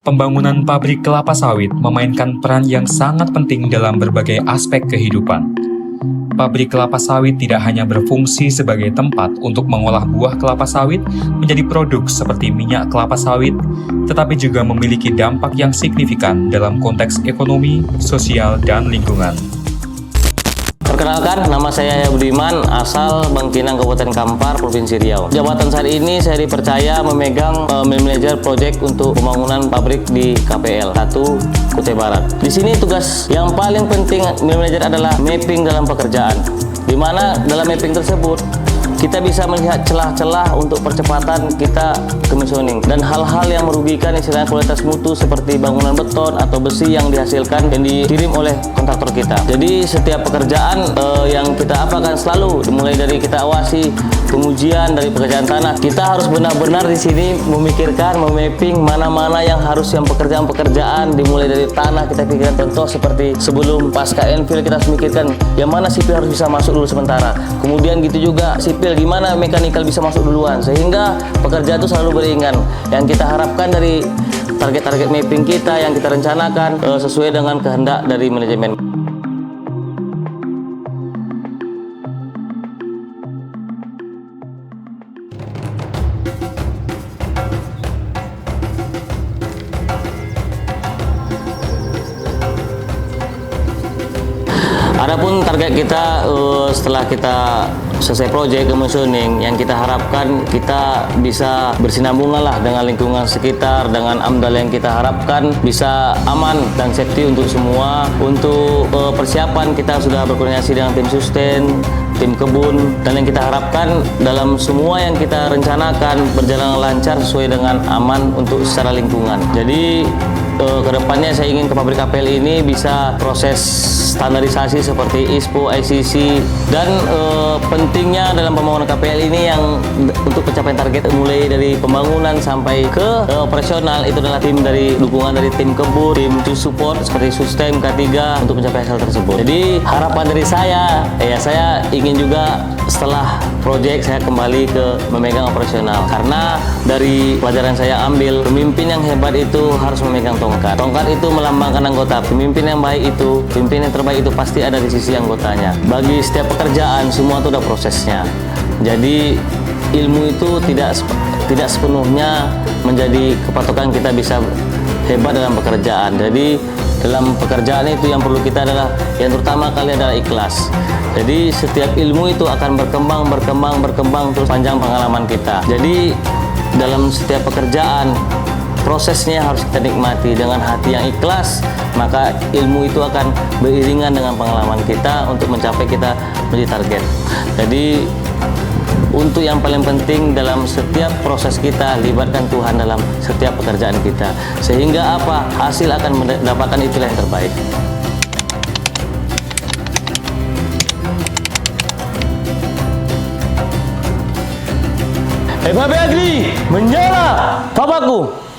Pembangunan pabrik kelapa sawit memainkan peran yang sangat penting dalam berbagai aspek kehidupan. Pabrik kelapa sawit tidak hanya berfungsi sebagai tempat untuk mengolah buah kelapa sawit menjadi produk seperti minyak kelapa sawit, tetapi juga memiliki dampak yang signifikan dalam konteks ekonomi, sosial, dan lingkungan. Perkenalkan, nama saya Yaya Budiman, asal Bangkinang, Kabupaten Kampar, Provinsi Riau. Jabatan saat ini saya dipercaya memegang manajer proyek untuk pembangunan pabrik di KPL 1 Kutai Barat. Di sini tugas yang paling penting manajer adalah mapping dalam pekerjaan, di mana dalam mapping tersebut kita bisa melihat celah-celah untuk percepatan kita commissioning dan hal-hal yang merugikan istilahnya kualitas mutu seperti bangunan beton atau besi yang dihasilkan dan dikirim oleh kontraktor kita. Jadi setiap pekerjaan yang kita apakan selalu dimulai dari kita awasi pengujian dari pekerjaan tanah, kita harus benar-benar di sini memikirkan, memapping mana-mana yang harus yang pekerjaan-pekerjaan dimulai dari tanah kita pikirkan. Contoh seperti sebelum pasca infill kita harus memikirkan yang mana sipil harus bisa masuk dulu sementara. Kemudian gitu juga sipil gimana mekanikal bisa masuk duluan, sehingga pekerjaan itu selalu beriringan. Yang kita harapkan dari target-target mapping kita yang kita rencanakan sesuai dengan kehendak dari manajemen. Adapun target kita setelah kita selesai proyek commissioning, yang kita harapkan kita bisa bersinambungan lah dengan lingkungan sekitar, dengan AMDAL yang kita harapkan bisa aman dan safety untuk semua. Untuk persiapan kita sudah berkoordinasi dengan tim sustain, tim kebun, dan yang kita harapkan dalam semua yang kita rencanakan berjalan lancar sesuai dengan aman untuk secara lingkungan. Jadi kedepannya saya ingin ke pabrik KPL ini bisa proses standarisasi seperti ISPO, ICC, dan pentingnya dalam pembangunan KPL ini yang untuk pencapaian target mulai dari pembangunan sampai ke operasional itu adalah tim dari dukungan dari tim kebun, tim support seperti sustain K3 untuk mencapai hasil tersebut. Jadi harapan dari saya, saya ingin juga setelah proyek saya kembali ke memegang operasional, karena dari pelajaran saya ambil pemimpin yang hebat itu harus memegang tongkat. Tongkat itu melambangkan anggota. Pemimpin yang baik itu, pemimpin yang terbaik itu pasti ada di sisi anggotanya. Bagi setiap pekerjaan semua itu ada prosesnya. Jadi ilmu itu tidak sepenuhnya menjadi kepatokan kita bisa hebat dalam pekerjaan. Jadi dalam pekerjaan itu yang perlu kita adalah yang terutama kali adalah ikhlas. Jadi setiap ilmu itu akan berkembang terus panjang pengalaman kita. Jadi dalam setiap pekerjaan prosesnya harus kita nikmati dengan hati yang ikhlas, maka ilmu itu akan beriringan dengan pengalaman kita untuk mencapai kita menjadi target. Jadi untuk yang paling penting dalam setiap proses kita, libatkan Tuhan dalam setiap pekerjaan kita, sehingga apa hasil akan mendapatkan itulah yang terbaik. FHB Agri menyala Papaku.